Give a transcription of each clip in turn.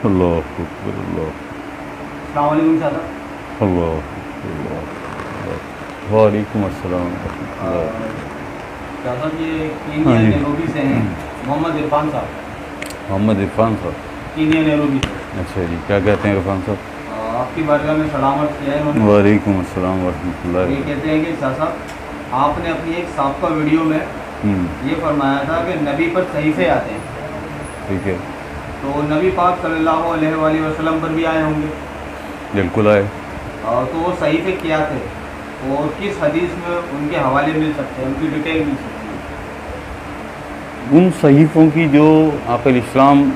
اللہ اکبر اللہ السلام علیکم شاہ صاحب۔ اللہ وعلیکم السلام ورحمۃ اللہ۔ شاہ صاحب یہ ہاں کینیا جی۔ نیروبی سے ہیں محمد عرفان صاحب، محمد عرفان صاحب، کینیا نیروبی سے۔ اچھا جی، کیا کہتے ہیں عرفان صاحب؟ آپ کی بارگاہ میں سلامت کیا ہے انہوں نے۔ وعلیکم السلام ورحمۃ اللہ۔ یہ کہتے ہیں کہ شاہ صاحب آپ نے اپنی ایک سابقہ ویڈیو میں یہ فرمایا تھا کہ نبی پر صحیفے آتے ہیں، ٹھیک ہے، تو نبی پاک صلی اللہ علیہ وآلہ وسلم پر بھی آئے ہوں گے، بالکل آئے۔ تو وہ صحیفے کیا تھے اور کس حدیث میں ان کے حوالے مل سکتے ہیں، ان کی ڈیٹیل مل سکتی ہے؟ ان صحیفوں کی جو آقا الاسلام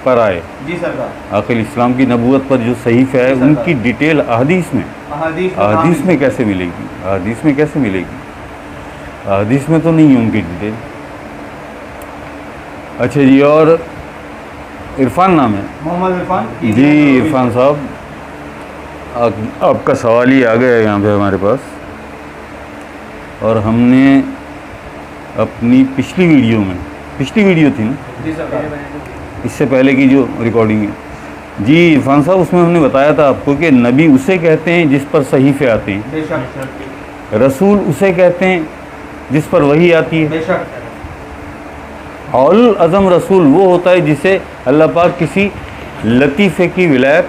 پر آئے، جی سرکار، آقا الاسلام کی نبوت پر جو صحیفے آئے، ان کی ڈیٹیل احادیث میں احادیث میں کیسے ملے گی؟ احادیث میں کیسے ملے گی؟ احادیث میں تو نہیں ہے ان کی ڈیٹیل۔ اچھا جی، اور عرفان نام ہے؟ محمد عرفان جی عرفان صاحب، آپ کا سوال ہی آ گیا ہے یہاں پہ ہمارے پاس، اور ہم نے اپنی پچھلی ویڈیو تھی نا، جی سرکار، اس سے پہلے کی جو ریکارڈنگ ہے، جی عرفان صاحب، اس میں ہم نے بتایا تھا آپ کو کہ نبی اسے کہتے ہیں جس پر صحیفے آتے ہیں، بے شک، رسول اسے کہتے ہیں جس پر وحی آتی ہے، بے شک، اول العظم رسول وہ ہوتا ہے جسے اللہ پاک کسی لطیفے کی ولایت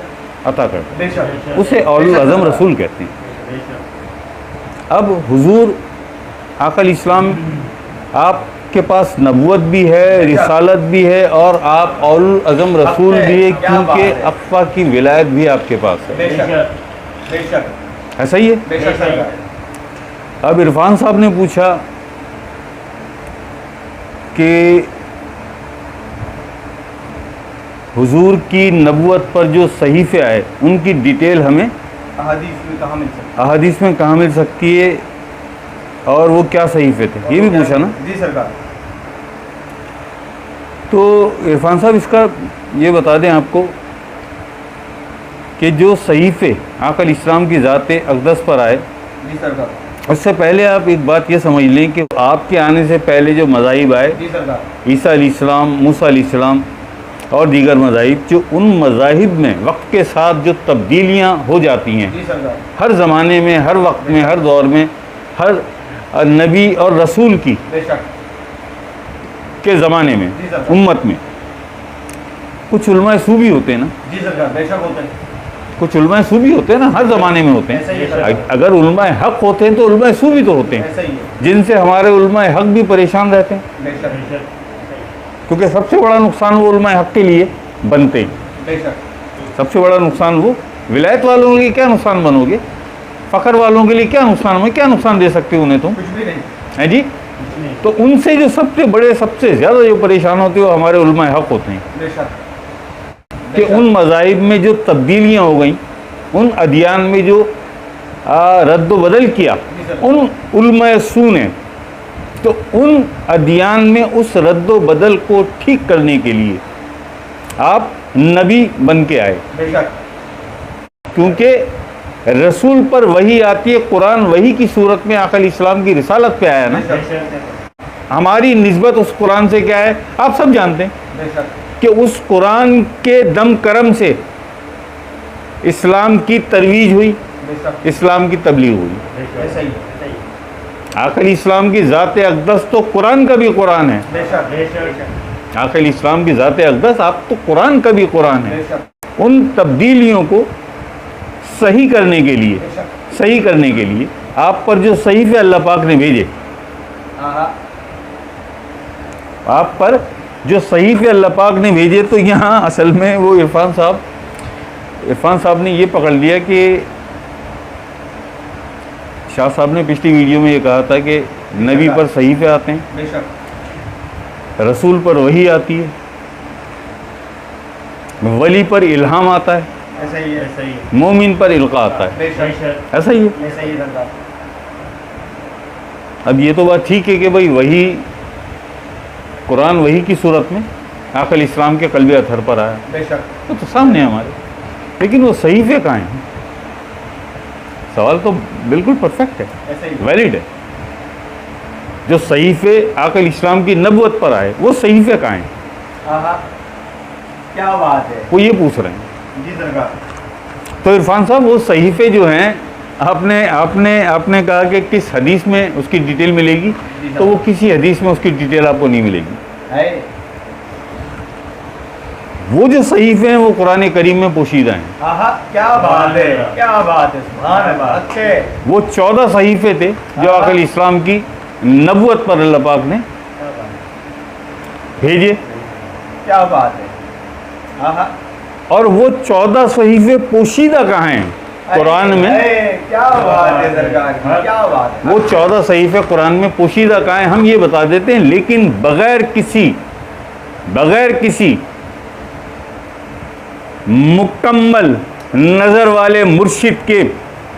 عطا کرتا ہے، بے شک، اسے اول العظم رسول کہتے ہیں۔ اب حضور آقا الاسلام، آپ کے پاس نبوت بھی ہے، رسالت بھی ہے، اور آپ اول العظم رسول بھی ہے، کیونکہ اقفا کی ولایت بھی آپ کے پاس ہے، بے شک، بے شک، ایسا ہی ہے۔ بے شک سرکار۔ اب عرفان صاحب نے پوچھا کہ حضور کی نبوت پر جو صحیفے آئے ان کی ڈیٹیل ہمیں احادیث میں کہاں مل سکتی احادیث میں کہاں مل سکتی ہے، اور وہ کیا صحیفے تھے، یہ بھی پوچھا نا۔ جی سرکار۔ تو عرفان صاحب اس کا یہ بتا دیں آپ کو کہ جو صحیفے آقا الاسلام کی ذات اقدس پر آئے، جی سرکار، اس سے پہلے آپ ایک بات یہ سمجھ لیں کہ آپ کے آنے سے پہلے جو مذاہب آئے، جی سرکار، عیسیٰ علیہ السلام، موسیٰ علیہ السلام اور دیگر مذاہب، جو ان مذاہب میں وقت کے ساتھ جو تبدیلیاں ہو جاتی ہیں، جی سرکار، ہر زمانے میں، ہر وقت میں، ہر دور میں، ہر نبی اور رسول کی بے شک، کے زمانے میں، جی سرکار، امت میں کچھ علماء سو بھی ہوتے ہیں نا، جی سرکار، بے شک ہوتے ہیں، کچھ علماء سو بھی ہوتے ہیں نا، ہر زمانے میں ہوتے ایسا ہی ہے ہیں۔ سرکار، اگر علماء حق ہوتے ہیں تو علماء سو بھی تو ہوتے ہیں، ایسا ہی ہے، جن سے ہمارے علماء حق بھی پریشان رہتے ہیں، بے شک، کیونکہ سب سے بڑا نقصان وہ علماء حق کے لیے بنتے ہیں۔ بے شک، سب سے بڑا نقصان وہ، ولایت والوں کے لیے کیا نقصان بنو گے، فخر والوں کے لیے کیا نقصان ہوگا، کیا نقصان دے سکتے ہو انہیں تم، کچھ بھی نہیں، ہے جی؟ کچھ نہیں، تو ان سے جو سب سے بڑے، سب سے زیادہ جو پریشان ہوتے ہیں وہ ہمارے علماء حق ہوتے ہیں، بے شک، کہ ان مذاہب میں جو تبدیلیاں ہو گئیں، ان ادیان میں جو رد و بدل کیا ان علماء سو نے، تو ان ادیان میں اس رد و بدل کو ٹھیک کرنے کے لیے آپ نبی بن کے آئے، بے شک، کیونکہ رسول پر وحی آتی ہے، قرآن وحی کی صورت میں آقا علیہ السلام کی رسالت پہ آیا نا، بے شک، ہماری نسبت اس قرآن سے کیا ہے آپ سب جانتے ہیں، بے شک، کہ اس قرآن کے دم کرم سے اسلام کی ترویج ہوئی، بے شک، اسلام کی تبلیغ ہوئی۔ ایسا ہی ہے، آقا علیہ السلام کی ذات اقدس تو قرآن کا بھی قرآن ہے، بے شک، بے شک، آقا علیہ السلام کی ذات اقدس آپ تو قرآن کا بھی قرآن ہے۔ بے شک، ان تبدیلیوں کو صحیح کرنے کے لیے، بے شک، صحیح کرنے کے لیے آپ پر جو صحیفے اللہ پاک نے بھیجے، ہاں، آپ پر جو صحیفے اللہ پاک نے بھیجے، تو یہاں اصل میں وہ عرفان صاحب نے یہ پکڑ لیا کہ شاہ صاحب نے پچھلی ویڈیو میں یہ کہا تھا کہ نبی پر صحیفے آتے ہیں، بے شک، رسول پر وحی آتی ہے، ولی پر الہام آتا ہے، ایسا ہی ہے، ایسا ہی ہے، مومن پر القاء آتا ہے، بے شک، ایسا ہی ہے۔ ایسا ہی ہے سرکار، اب یہ تو بات ٹھیک ہے کہ بھائی وحی، قرآن وحی کی صورت میں آقا علیہ السلام کے قلب اطہر پر آیا، بے شک، وہ تو سامنے ہے ہمارے، لیکن وہ صحیفے کہاں ہیں؟ سوال تو بالکل پرفیکٹ ہے، ایسا ہی ہے، ویلڈ ہے۔ جو صحیفے آقا علیہ السلام کی نبوت پر آئے وہ صحیفے کہاں ہیں؟ ہاں، کیا بات ہے، وہ یہ پوچھ رہے ہیں. جی سرکار. تو عرفان صاحب وہ صحیفے جو ہیں آپ نے کہا کہ کس حدیث میں اس کی ڈیٹیل ملے گی، تو وہ کسی حدیث میں اس کی ڈیٹیل آپ کو نہیں ملے گی. ہے وہ جو صحیفے ہیں وہ قرآن کریم میں پوشیدہ ہیں. آہا کیا بات ہے، کیا بات ہے، سبحان اللہ. اچھے وہ 14 صحیفے تھے جو آقا علیہ السلام کی نبوت پر اللہ پاک نے بھیجے، کیا بات ہے. آہا اور وہ 14 صحیفے پوشیدہ کہاں ہیں قرآن میں. کیا بات ہے سرکار کی، کیا بات ہے. وہ 14 صحیفے قرآن میں پوشیدہ کہاں ہیں ہم یہ بتا دیتے ہیں، لیکن بغیر کسی مکمل نظر والے مرشد کے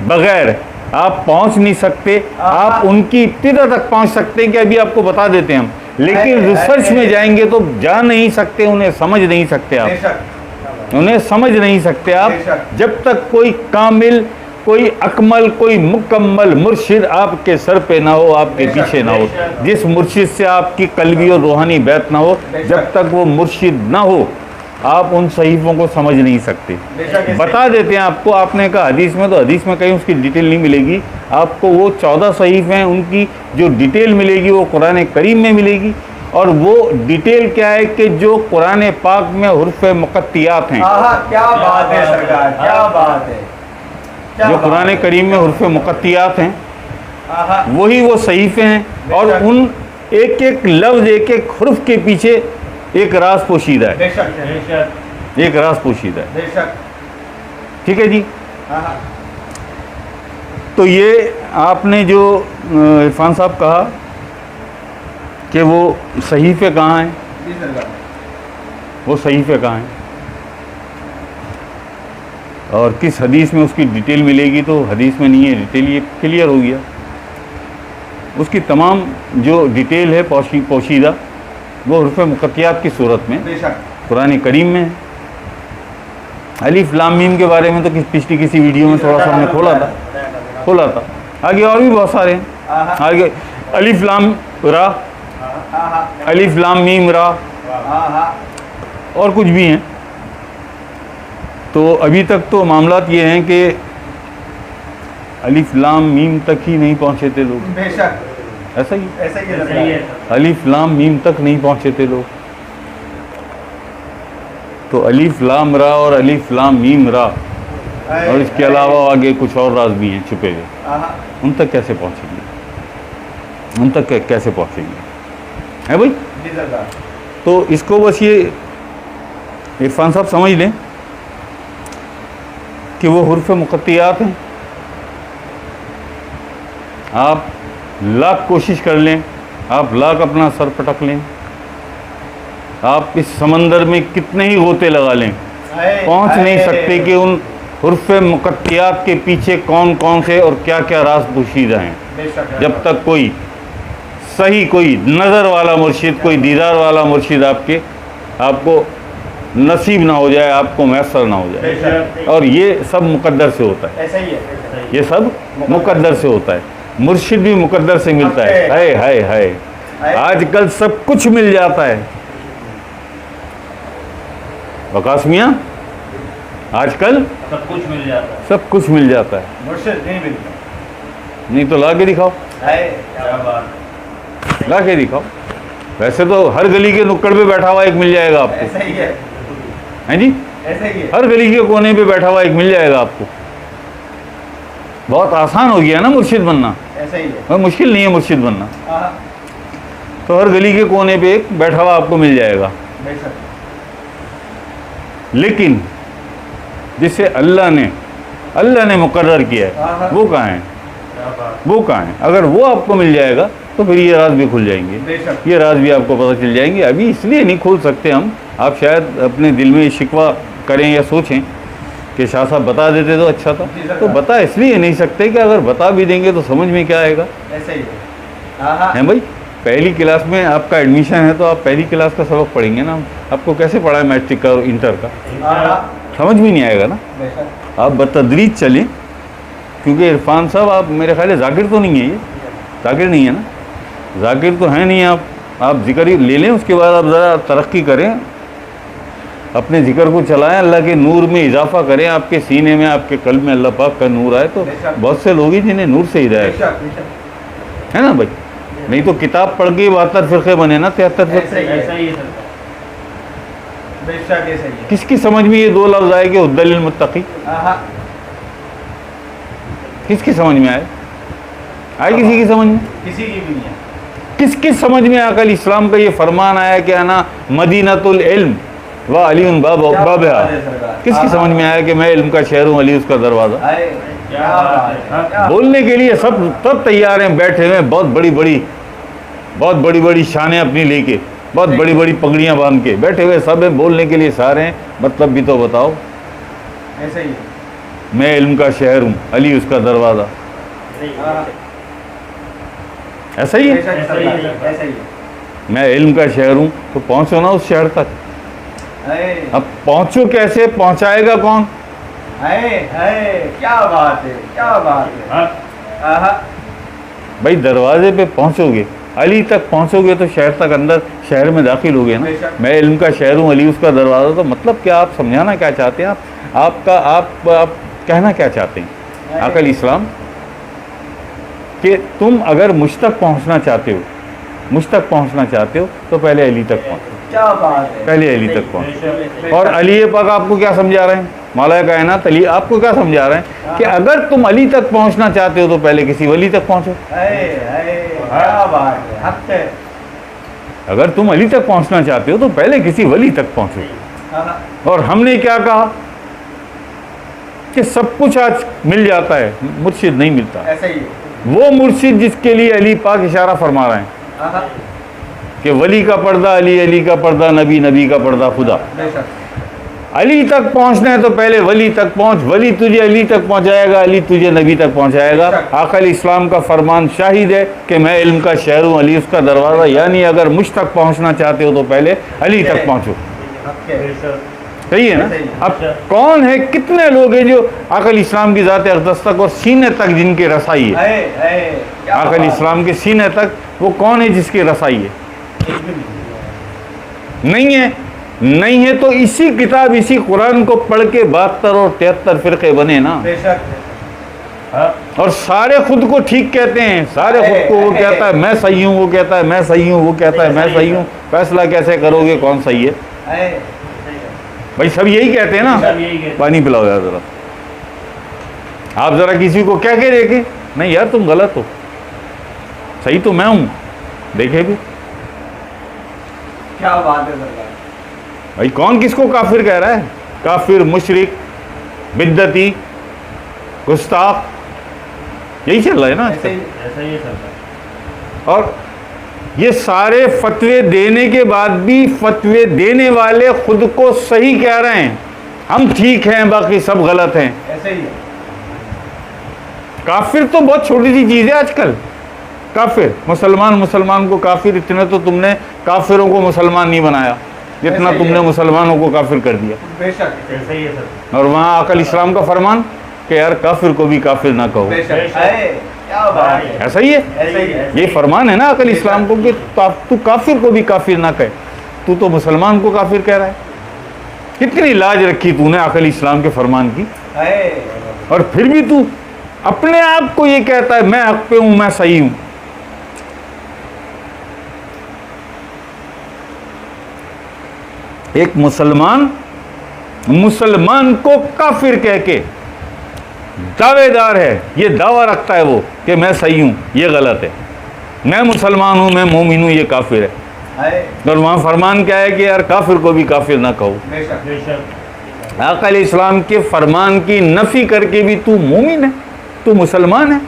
بغیر آپ پہنچ نہیں سکتے. آپ ان کی ابتدا تک پہنچ سکتے ہیں کہ ابھی آپ کو بتا دیتے ہیں ہم، لیکن ریسرچ میں جائیں گے تو جا نہیں سکتے، انہیں سمجھ نہیں سکتے آپ، بے شک. انہیں سمجھ نہیں سکتے آپ جب تک کوئی کامل، کوئی اکمل، کوئی مکمل مرشد آپ کے سر پہ نہ ہو، آپ کے پیچھے نہ ہو، جس مرشد سے آپ کی قلبی اور روحانی بیعت نہ ہو، جب تک وہ مرشد نہ ہو آپ ان صحیفوں کو سمجھ نہیں سکتے. بتا دیتے ہیں آپ کو، آپ نے کہا حدیث میں، تو حدیث میں کہیں اس کی ڈیٹیل نہیں ملے گی آپ کو. وہ 14 صحیفے ہیں، ان کی جو ڈیٹیل ملے گی وہ قرآن کریم میں ملے گی. اور وہ ڈیٹیل کیا ہے کہ جو قرآن پاک میں حروف مقطعات ہیں، کیا بات ہے سرکار، کیا بات ہے. جو قرآن کریم میں حروف مقطعات ہیں وہی وہ صحیفے ہیں، اور ان ایک ایک لفظ، ایک ایک حرف کے پیچھے ایک راز پوشیدہ ہے، بے شک، ایک راز پوشیدہ ہے. بے شک. ٹھیک ہے جی. تو یہ آپ نے جو عرفان صاحب کہا کہ وہ صحیفے کہاں ہیں، جی سرکار. وہ صحیفے کہاں ہیں اور کس حدیث میں اس کی ڈیٹیل ملے گی، تو حدیث میں نہیں ہے ڈیٹیل، یہ کلیئر ہو گیا. اس کی تمام جو ڈیٹیل ہے پوشیدہ وہ حروف مقطعات کی صورت میں بے شک قرآن کریم میں ہے. الف لام میم کے بارے میں تو پچھلی کسی ویڈیو میں تھوڑا سا ہم نے کھولا تھا. آگے اور بھی بہت سارے ہیں. آگے الف لام را، الف لام میم را، اور کچھ بھی ہیں. تو ابھی تک تو معاملات یہ ہیں کہ الف لام میم تک ہی نہیں پہنچے تھے لوگ. بے شک ایسا ہی ایسا ہی ہے. الف لام میم تک نہیں پہنچے تھے لوگ. تو الف لام را اور الف لام میم را، اور اس کے علاوہ آگے کچھ اور راز بھی ہیں چھپے ہوئے، ان تک کیسے پہنچیں گے، ان تک کیسے پہنچیں گے ہے بھائی. تو اس کو بس یہ عرفان صاحب سمجھ لیں کہ وہ حروف مقطعات ہیں. آپ لاکھ کوشش کر لیں، آپ لاکھ اپنا سر پٹک لیں، آپ اس سمندر میں کتنے ہی غوطے لگا لیں، پہنچ نہیں سکتے کہ ان حروف مقطعات کے پیچھے کون کون سے اور کیا کیا راز پوشیدہ ہیں، جب تک کوئی صحیح، کوئی نظر والا مرشد، کوئی دیدار والا مرشد آپ کو نصیب نہ ہو جائے، آپ کو میسر نہ ہو جائے. اور یہ سب مقدر سے ہوتا ہے، یہ سب مقدر سے ہوتا ہے. مرشد بھی مقدر سے ملتا ہے. ہائے ہائے ہائے، آج کل سب کچھ مل جاتا ہے وقاص میاں، آج کل سب کچھ مل جاتا ہے، سب کچھ مل جاتا ہے. مرشد نہیں ملتا. نہیں تو لا کے دکھاؤ، کیا بات. لا کے دکھاؤ. ویسے تو ہر گلی کے نکڑ پہ بیٹھا ہوا ایک مل جائے گا آپ کو، ایسا ہی ہے، ہیں جی، ایسا ہی ہے. ہر گلی کے کونے پہ بیٹھا ہوا ایک مل جائے گا آپ کو. بہت آسان ہو گیا نا مرشد بننا، ایسا ہی ہے. بہت مشکل نہیں ہے مرشد بننا. تو ہر گلی کے کونے پہ ایک بیٹھا ہوا آپ کو مل جائے گا. بے شک. لیکن جسے اللہ نے مقرر کیا ہے وہ کہاں ہے، وہ کہاں ہے. اگر وہ آپ کو مل جائے گا تو پھر یہ راز بھی کھل جائیں گے، بے شک. یہ راز بھی آپ کو پتہ چل جائیں گے. ابھی اس لیے نہیں کھول سکتے ہم. آپ شاید اپنے دل میں شکوہ کریں یا سوچیں کہ شاہ صاحب بتا دیتے تو اچھا تھا. تو بتا اس لیے نہیں سکتے کہ اگر بتا بھی دیں گے تو سمجھ میں کیا آئے گا. ایسا ہی ہے. ہیں بھائی، پہلی کلاس میں آپ کا ایڈمیشن ہے تو آپ پہلی کلاس کا سبق پڑھیں گے نا. آپ کو کیسے پڑھا ہے میٹرک کا اور انٹر کا، سمجھ بھی نہیں آئے گا نا. بے شک. آپ بتدریج چلیں، کیونکہ عرفان صاحب آپ میرے خیال ہے ذاکر تو نہیں ہے، یہ ذاکر نہیں ہے نا، ذاکر تو ہے نہیں. آپ ذکر ہی لے لیں، اس کے بعد آپ ذرا ترقی کریں. اپنے ذکر کو چلائیں, اللہ کے نور میں اضافہ کریں, آپ کے سینے میں, آپ کے قلب میں اللہ پاک کا نور آئے. تو بہت سے لوگ ہیں جنہیں نور سے ہدایت ہے نا بھائی. نہیں تو کتاب پڑھ کے 72 فرقے بنے نا, 73 فرقے. کس کی سمجھ میں یہ 2 لفظ آئے کہ ہدی للمتقی؟ کس کی سمجھ میں آئے کسی کی سمجھ میں؟ کسی کی بھی نہیں ہے. کس کی سمجھ میں عقل اسلام کا یہ فرمان آیا کہ انا مدینۃ العلم و علی بابھا؟ کس کی سمجھ میں آیا کہ میں علم کا شہر ہوں, علی اس کا دروازہ؟ بولنے کے لیے سب تیار ہیں, بیٹھے ہوئے, بہت بڑی شانیں اپنی لے کے, بہت بڑی بڑی پگڑیاں باندھ کے بیٹھے ہوئے سب ہیں, بولنے کے لیے سارے ہیں. مطلب بھی تو بتاؤ. ایسا ہی میں علم کا شہر ہوں, علی اس کا دروازہ. ایسا ہی ہے. میں علم کا شہر ہوں تو پہنچو نا اس شہر تک. اب پہنچو کیسے, پہنچائے گا کون؟ کیا بات ہے, کیا بات ہے. بھائی دروازے پہ پہنچو گے, علی تک پہنچو گے تو شہر تک, اندر شہر میں داخل ہو گئے نا. میں علم کا شہر ہوں, علی اس کا دروازہ. تو مطلب کیا آپ سمجھانا کیا چاہتے ہیں؟ آپ کہنا کیا چاہتے ہیں عقل اسلام؟ کہ تم اگر مجھ تک پہنچنا چاہتے ہو تو پہلے علی تک پہنچو. کیا بات ہے. پہلے علی تک پہنچو. اور علی پاک آپ کو کیا سمجھا رہے ہیں؟ مولا کائنات علی آپ کو کیا سمجھا رہے ہیں؟ کہ اگر تم علی تک پہنچنا چاہتے ہو تو پہلے کسی ولی تک پہنچو. کیا بات ہے, حق ہے. اگر تم علی تک پہنچنا چاہتے ہو تو پہلے کسی ولی تک پہنچو. اور ہم نے کیا کہا کہ سب کچھ آج مل جاتا ہے, مرشد نہیں ملتا. ایسا ہی وہ مرشد جس کے لیے علی پاک اشارہ فرما رہے ہیں کہ ولی کا پردہ علی, علی کا پردہ نبی, نبی کا پردہ خدا. علی تک پہنچنا ہے تو پہلے ولی تک پہنچ. ولی تجھے علی تک پہنچائے گا, علی تجھے نبی تک پہنچائے گا. عقل اسلام کا فرمان شاہد ہے کہ میں علم کا شہر ہوں, علی اس کا دروازہ. یعنی اگر مجھ تک پہنچنا چاہتے ہو تو پہلے علی تک پہنچو. صحیح ہے نا. اب کون ہے, کتنے لوگ ہیں جو عقل اسلام کی ذات اقدس تک اور سینے تک جن کی رسائی ہے؟ عقل اسلام کے سینے تک وہ کون ہے جس کی رسائی ہے؟ نہیں ہے تو اسی کتاب, اسی قرآن کو پڑھ کے 72 اور 73 فرقے بنے نا. اور سارے خود کو ٹھیک کہتے ہیں, سارے خود کو, وہ کہتا ہے میں صحیح ہوں, وہ کہتا ہے میں صحیح ہوں, وہ کہتا ہے میں صحیح ہوں. فیصلہ کیسے کرو گے کون صحیح ہے؟ بھائی سب یہی کہتے ہیں نا. پانی پلاؤ یار ذرا. آپ ذرا کسی کو کہہ کے دیکھیں, نہیں یار تم غلط ہو, صحیح تو میں ہوں, دیکھے بھی. کیا بات ہے بھائی کون کس کو کافر کہہ رہا ہے؟ کافر, مشرک, بدعتی, گستاخ, یہی چل رہا ہے نا. ایسا ہی چلتا ہے. اور یہ سارے فتوے دینے کے بعد بھی فتوے دینے والے خود کو صحیح کہہ رہے ہیں, ہم ٹھیک ہیں باقی سب غلط ہیں. ایسا ہی ہے. کافر تو بہت چھوٹی سی چیز ہے آج کل. کافر, مسلمان کو کافر, اتنے تو تم نے کافروں کو مسلمان نہیں بنایا جتنا تم نے مسلمانوں کو کافر کر دیا. بے شک ایسا ہی ہے سر. اور وہاں عقل اسلام کا فرمان کہ یار کافر کو بھی کافر نہ کہو. ایسا ہی ہے, یہ فرمان ہے نا عقل اسلام کو کہ تو کافر کو بھی کافر نہ کہے. تو مسلمان کو کافر کہہ رہا ہے. کتنی لاج رکھی تو نے عقل اسلام کے فرمان کی, اور پھر بھی تو اپنے آپ کو یہ کہتا ہے میں حق پہ ہوں, میں صحیح ہوں. ایک مسلمان کو کافر کہہ کے دعوے دار ہے, یہ دعویٰ رکھتا ہے وہ کہ میں صحیح ہوں, یہ غلط ہے. میں مسلمان ہوں, میں مومن ہوں, یہ کافر ہے. اور وہاں فرمان کیا ہے کہ یار کافر کو بھی کافر نہ کہو. عقل اسلام کے فرمان کی نفی کر کے بھی تو مومن ہے, تو مسلمان ہے.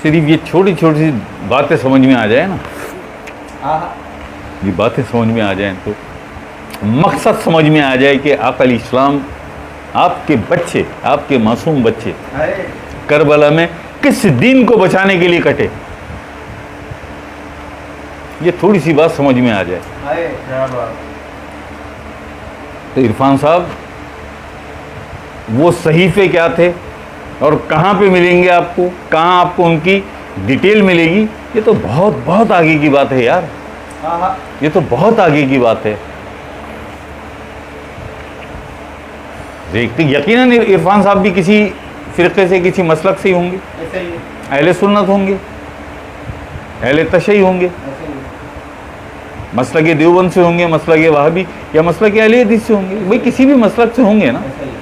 صرف یہ چھوٹی چھوٹی سی باتیں سمجھ میں آ جائے نا, یہ باتیں سمجھ میں آ جائیں تو مقصد سمجھ میں آ جائے کہ عقل اسلام آپ کے بچے, آپ کے معصوم بچے کربلا میں کس دین کو بچانے کے لیے کٹے, یہ تھوڑی سی بات سمجھ میں آ جائے. تو عرفان صاحب وہ صحیفے کیا تھے اور کہاں پہ ملیں گے آپ کو, کہاں آپ کو ان کی ڈیٹیل ملے گی. یہ تو بہت بہت آگے کی بات ہے یار, ہاں ہاں یہ تو بہت آگے کی بات ہے. دیکھتے یقیناً عرفان صاحب بھی کسی فرقے سے, کسی مسلک سے ہی ہوں گے, ایسا ہی ہے, اہل سنت ہوں گے, اہل تشیع ہوں گے, ایسا ہی ہے. مسلک دیوبند سے ہوں گے, مسلک وہابی یا مسلک اہل حدیث سے ہوں گے. بھائی کسی بھی مسلک سے ہوں گے نا, ایسا ہی ہے.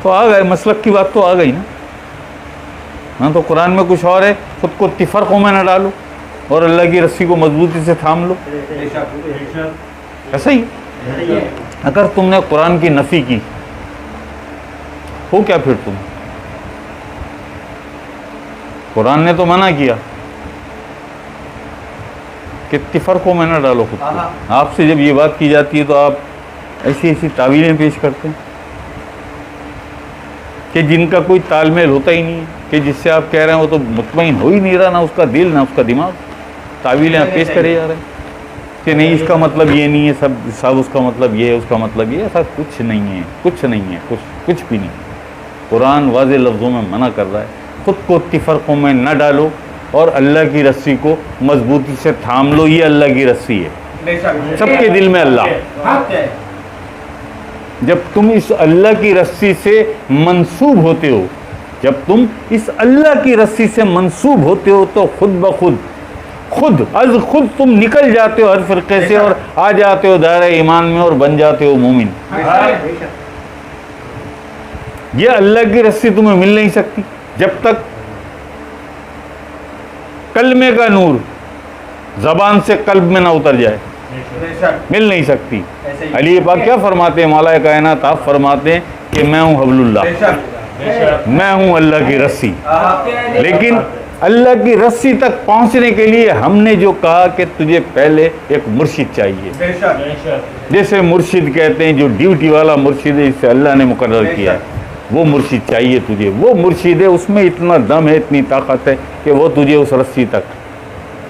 تو آ گئے, مسلک کی بات تو آ گئی نا. ہاں تو قرآن میں کچھ اور ہے, خود کو تفرقوں میں نہ ڈالو اور اللہ کی رسی کو مضبوطی سے تھام لو. بے شک. ایسا ہی. ایسا ہی ہے. اگر تم نے قرآن کی نفی کی ہو کیا پھر تم؟ قرآن نے تو منع کیا کہ تفرقوں میں نہ ڈالو خود کو. آپ سے جب یہ بات کی جاتی ہے تو آپ ایسی ایسی تعویلیں پیش کرتے ہیں کہ جن کا کوئی تال میل ہوتا ہی نہیں ہے, کہ جس سے آپ کہہ رہے ہیں وہ تو مطمئن ہو ہی نہیں رہا, نہ اس کا دل نہ اس کا دماغ. تعویلیں آپ پیش کرے جا رہے ہیں کہ نہیں اس کا مطلب یہ نہیں ہے, سب اس کا مطلب یہ ہے, اس کا مطلب یہ ہے. ایسا کچھ نہیں ہے, کچھ نہیں ہے, کچھ بھی نہیں. قرآن واضح لفظوں میں منع کر رہا ہے, خود کو تفرقوں میں نہ ڈالو اور اللہ کی رسی کو مضبوطی سے تھام لو. یہ اللہ کی رسی ہے, بے شک. سب کے دل میں اللہ. حق ہے. جب تم اس اللہ کی رسی سے منسوب ہوتے ہو, جب تم اس اللہ کی رسی سے منسوب ہوتے ہو تو خود بخود خود تم نکل جاتے ہو ہر فرقے سے اور آ جاتے ہو دائرہ ایمان میں اور بن جاتے ہو مومن. یہ اللہ کی رسی تمہیں مل نہیں سکتی جب تک کلمے کا نور زبان سے قلب میں نہ اتر جائے, مل نہیں سکتی. علی پاک کیا فرماتے ہیں, مولا کائنات آپ فرماتے ہیں کہ میں ہوں حبل اللہ, میں ہوں اللہ کی رسی. لیکن اللہ کی رسی تک پہنچنے کے لیے ہم نے جو کہا کہ تجھے پہلے ایک مرشد چاہیے, جیسے مرشد کہتے ہیں جو ڈیوٹی والا مرشد ہے, اس سے اللہ نے مقرر کیا ہے, وہ مرشد چاہیے تجھے. وہ مرشد ہے, اس میں اتنا دم ہے, اتنی طاقت ہے کہ وہ تجھے اس رسی تک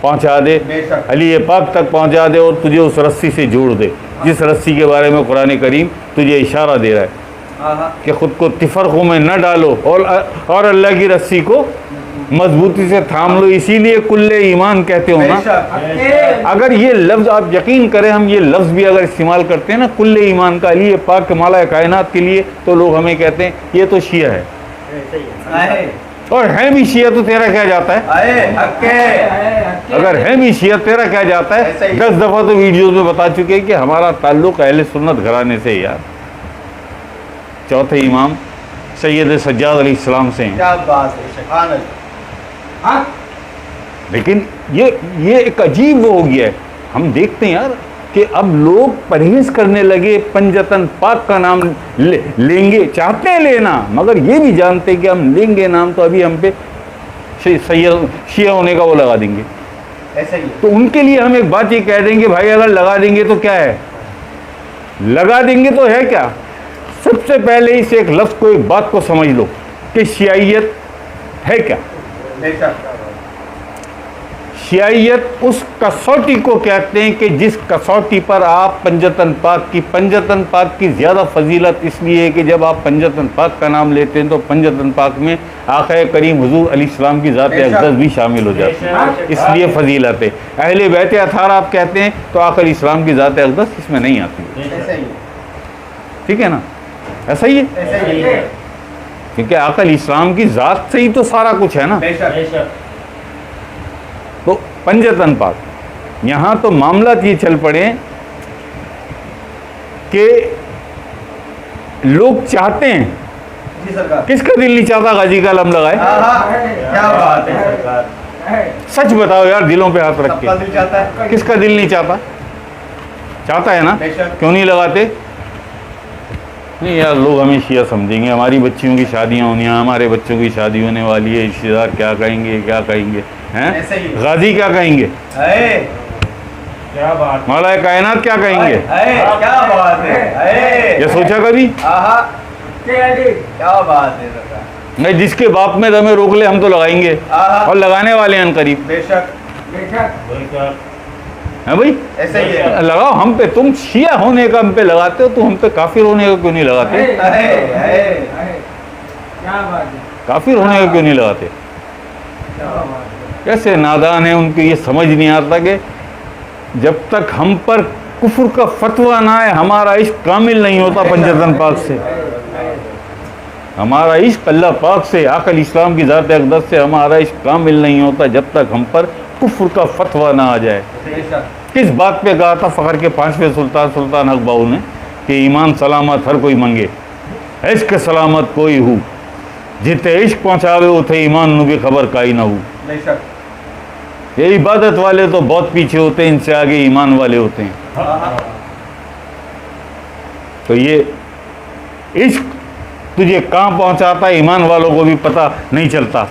پہنچا دے, علی پاک تک پہنچا دے اور تجھے اس رسی سے جوڑ دے, جس رسی کے بارے میں قرآن کریم تجھے اشارہ دے رہا ہے کہ خود کو تفرقوں میں نہ ڈالو اور اللہ کی رسی کو مضبوطی سے تھام لو. اسی لیے کل ایمان کہتے ہو نا. اگر یہ لفظ آپ یقین کریں, ہم یہ لفظ بھی اگر استعمال کرتے ہیں نا کل ایمان کا علی پاک مولا کائنات کے لیے, تو لوگ ہمیں کہتے ہیں یہ تو شیعہ ہے, اور ہے بھی شیعہ تو تیرا کیا جاتا ہے؟ اگر ہے بھی شیعہ تیرا کیا جاتا ہے؟ 10 دفعہ تو ویڈیوز میں بتا چکے کہ ہمارا تعلق اہل سنت گھرانے سے ہے یار. چوتھے امام سید سجاد علیہ السلام سے ہیں. کیا بات ہے, سبحان اللہ. لیکن یہ ایک عجیب وہ ہو گیا ہے. ہم دیکھتے ہیں یار کہ اب لوگ پرہیز کرنے لگے, پنجتن پاک کا نام لیں گے, چاہتے ہیں لینا, مگر یہ بھی جانتے کہ ہم لیں گے نام تو ابھی ہم پہ شیعہ ہونے کا وہ لگا دیں گے. تو ان کے لیے ہم ایک بات یہ کہہ دیں گے, بھائی اگر لگا دیں گے تو کیا ہے, لگا دیں گے تو ہے کیا. سب سے پہلے اس ایک لفظ کو, ایک بات کو سمجھ لو کہ شیعیت ہے کیا. شیعیت اس کسوٹی کو کہتے ہیں کہ جس کسوٹی پر آپ پنجتن پاک کی زیادہ فضیلت اس لیے ہے کہ جب آپ پنجتن پاک کا نام لیتے ہیں تو پنجتن پاک میں آقا کریم حضور علیہ السلام کی ذات اقدس بھی شامل ہو جاتی ہے, اس لیے فضیلت ہے. اہل بیت اطہار آپ کہتے ہیں تو آقا علیہ السلام کی ذات اقدس اس میں نہیں آتی. ٹھیک ہے نا, ایسا ہی ہے, کیونکہ آقا علیہ السلام کی ذات سے ہی تو سارا کچھ ہے نا. تو پنجتن پاک, یہاں تو معاملات یہ چل پڑے کہ لوگ چاہتے ہیں, کس کا دل نہیں چاہتا غازی کا علم لگائے؟ کیا بات ہے سرکار, سچ بتاؤ یار, دلوں پہ ہاتھ رکھ کے, کس کا دل نہیں چاہتا؟ چاہتا ہے نا, کیوں نہیں لگاتے؟ نہیں یار, لوگ ہمیں شیعہ سمجھیں گے, ہماری بچیوں کی شادیاں ہونی ہیں, ہمارے بچوں کی شادی ہونے والی ہے, رشتے دار کیا کہیں گے, کیا کہیں گے, ہیں غازی کیا کہیں گے, مولا کائنات کیا کہیں گے, کیا بات ہے, یہ سوچا کبھی؟ کیا بات ہے سرکار. نہیں, جس کے باپ میں دمیں روک لے ہم تو لگائیں گے, اور لگانے والے ہیں قریب. بے شک ہے بھائی, ایسا ہی ہے. لگاؤ ہم پہ. تم شیعہ ہونے کا ہم پہ لگاتے ہو, تو ہم پہ کافر ہونے کا کیوں نہیں لگاتے؟ کافر ہونے کا کیوں نہیں لگاتے؟ کیسے نادان ہیں، ان کو یہ سمجھ نہیں آتا کہ جب تک ہم پر کفر کا فتویٰ نہ آئے ہمارا عشق کامل نہیں ہوتا پنجتن پاک سے. ہمارا عشق اللہ پاک سے، آقا اسلام کی ذات اقدس سے ہمارا عشق کامل نہیں ہوتا جب تک ہم پر کفر کا فتویٰ نہ آ جائے. کس بات پہ کہا تھا فخر کے 5ویں سلطان حق باؤ نے کہ ایمان سلامت ہر کوئی منگے، عشق سلامت کوئی ہو، جتے عشق پہنچاوے اتھے ایمان نو بھی خبر کائی نہ ہو. یہ عبادت والے تو بہت پیچھے ہوتے ہیں، ان سے آگے ایمان والے ہوتے ہیں. تو یہ عشق تجھے کہاں پہنچاتا ہے ایمان والوں کو بھی پتہ نہیں چلتا.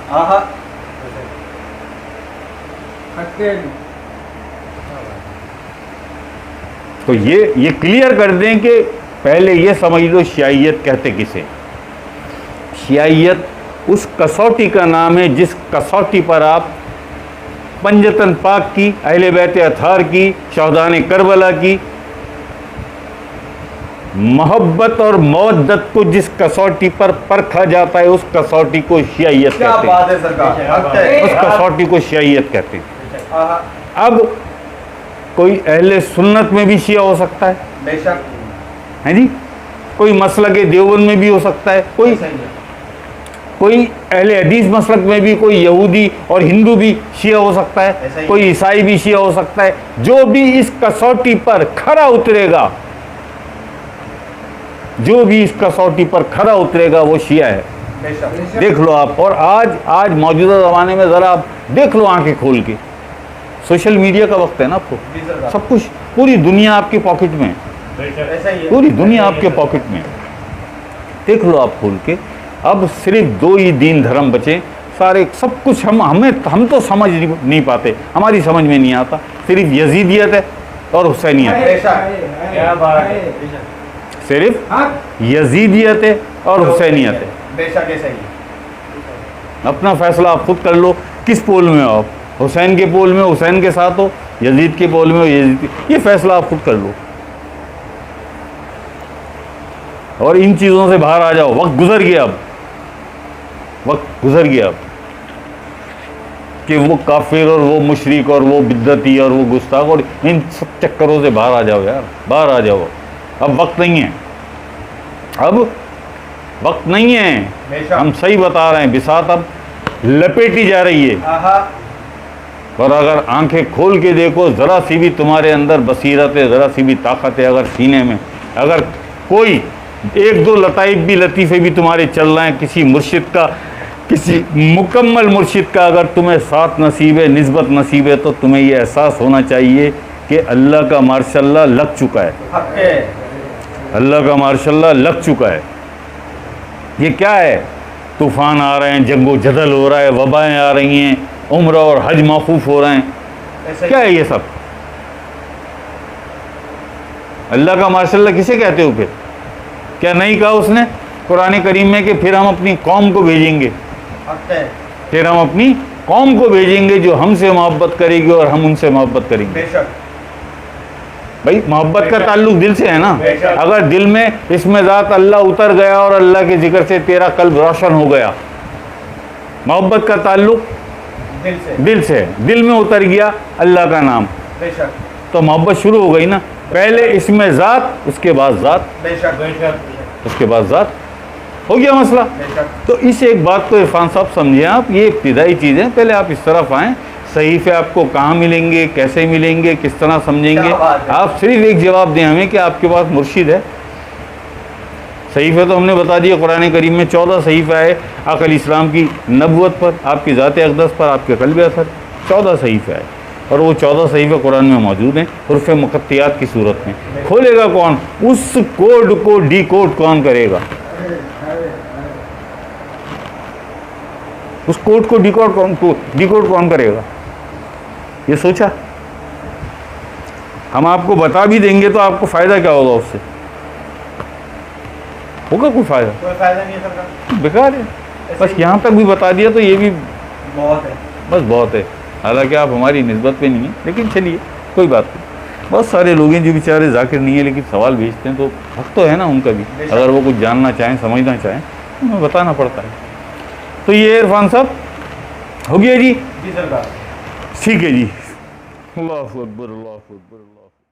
تو یہ کلیئر کر دیں کہ پہلے یہ سمجھ لو شیعیت کہتے کسے. شیعیت اس کسوٹی کا نام ہے جس کسوٹی پر آپ پنجتن پاک کی، اہل بیت اطہار کی، شہدان کربلا کی محبت اور مودت کو جس کسوٹی پر پرکھا جاتا ہے اس کسوٹی کو شیعیت کہتے ہیں. اس کسوٹی کو شیعیت کہتے ہیں. اب کوئی اہل سنت میں بھی شیعہ ہو سکتا ہے، بے شک ہے جی، کوئی مسلک دیوبند میں بھی ہو سکتا ہے، کوئی اہل حدیث مسلک میں بھی، کوئی یہودی اور ہندو بھی شیعہ ہو سکتا ہے، کوئی عیسائی بھی شیعہ ہو سکتا ہے. جو بھی اس کسوٹی پر کھرا اترے گا، جو بھی اس کسوٹی پر کھرا اترے گا وہ شیعہ ہے. دیکھ لو آپ. اور آج موجودہ زمانے میں ذرا آپ دیکھ لو آنکھیں کھول کے، سوشل میڈیا کا وقت ہے نا، آپ کو سب کچھ، پوری دنیا آپ کے پاکٹ میں، پوری دنیا آپ کے پاکٹ میں. دیکھ لو آپ کھول کے. اب صرف 2 ہی دین دھرم بچے، سارے سب کچھ ہم تو سمجھ نہیں پاتے، ہماری سمجھ میں نہیں آتا. صرف یزیدیت ہے اور حسینیت ہے، صرف یزیدیت ہے اور حسینیت ہے. اپنا فیصلہ آپ خود کر لو کس پول میں ہو آپ، حسین کے پول میں حسین کے ساتھ ہو، یزید کے پول میں ہو یزید. یہ فیصلہ آپ خود کر لو اور ان چیزوں سے باہر آ جاؤ. وقت گزر گیا، اب وقت گزر گیا اب کہ وہ کافر اور وہ مشرک اور وہ بدعتی اور وہ گستاخ اور ان سب چکروں سے باہر آ جاؤ یار، باہر آ جاؤ. اب وقت نہیں ہے، اب وقت نہیں ہے. ہم صحیح بتا رہے ہیں، بساط اب لپیٹی جا رہی ہے. اور اگر آنکھیں کھول کے دیکھو، ذرا سی بھی تمہارے اندر بصیرت ہے، ذرا سی بھی طاقت ہے اگر سینے میں، اگر کوئی 1-2 لطائف بھی لطیفے بھی تمہارے چل رہے ہیں، کسی مرشد کا، کسی مکمل مرشد کا اگر تمہیں ساتھ نصیب ہے، نسبت نصیب ہے، تو تمہیں یہ احساس ہونا چاہیے کہ اللہ کا ماشاء اللہ لگ چکا ہے، اللہ کا ماشاء اللہ لگ چکا ہے. یہ کیا ہے؟ طوفان آ رہے ہیں، جنگ و جدل ہو رہا ہے، وبائیں آ رہی ہیں، عمرہ اور حج موقوف ہو رہے ہیں. کیا ہے یہ سب؟ اللہ کا ماشاء اللہ کسے کہتے ہو؟ پھر کیا نہیں کہا اس نے قرآن کریم میں کہ پھر ہم اپنی قوم کو بھیجیں گے، پھر ہم اپنی قوم کو بھیجیں گے جو ہم سے محبت کرے گی اور ہم ان سے محبت کریں گے. بھائی محبت کا تعلق دل سے ہے نا. اگر دل میں اسم ذات اللہ اتر گیا اور اللہ کے ذکر سے تیرا قلب روشن ہو گیا، محبت کا تعلق دل سے، دل میں اتر گیا اللہ کا نام، تو محبت شروع ہو گئی نا. پہلے اسم ذات، اس کے بعد ذات، اس کے بعد ذات، ہو گیا مسئلہ. تو اس ایک بات کو عرفان صاحب سمجھیں آپ، یہ ابتدائی چیزیں، پہلے آپ اس طرف آئیں. صحیفے آپ کو کہاں ملیں گے، کیسے ملیں گے، کس طرح سمجھیں گے؟ آپ صرف ایک جواب دیں ہمیں کہ آپ کے پاس مرشد ہے. صحیفے تو ہم نے بتا دیا، قرآن کریم میں 14 صحیفہ ہے آقا علیہ السلام کی نبوت پر، آپ کی ذات اقدس پر، آپ کے قلب اثر، 14 صحیفہ ہے. اور وہ 14 صحیفے قرآن میں موجود ہیں حروف مقطعات کی صورت میں. کھولے گا کون؟ اس کوڈ کو ڈی کوڈ کون کرے گا؟ اس کوڈ کو ڈی کوڈ کون کرے گا؟ یہ سوچا؟ ہم آپ کو بتا بھی دیں گے تو آپ کو فائدہ کیا ہوگا؟ اس سے ہوگا کوئی فائدہ؟ کوئی فائدہ نہیں ہے سر، بیکار ہے. بس یہاں تک بھی بتا دیا تو یہ بھی بہت ہے، بس بہت ہے. حالانکہ آپ ہماری نسبت پہ نہیں ہیں، لیکن چلیے کوئی بات نہیں. بہت سارے لوگ ہیں جو بیچارے ذاکر نہیں ہیں لیکن سوال بھیجتے ہیں، تو حق تو ہے نا ان کا بھی، اگر وہ کچھ جاننا چاہیں، سمجھنا چاہیں، انہیں بتانا پڑتا ہے. تو یہ عرفان صاحب ہو گیا جی؟ جی سرکار. ٹھیک ہے جی. اللہ اکبر اللہ اکبر اللہ اکبر.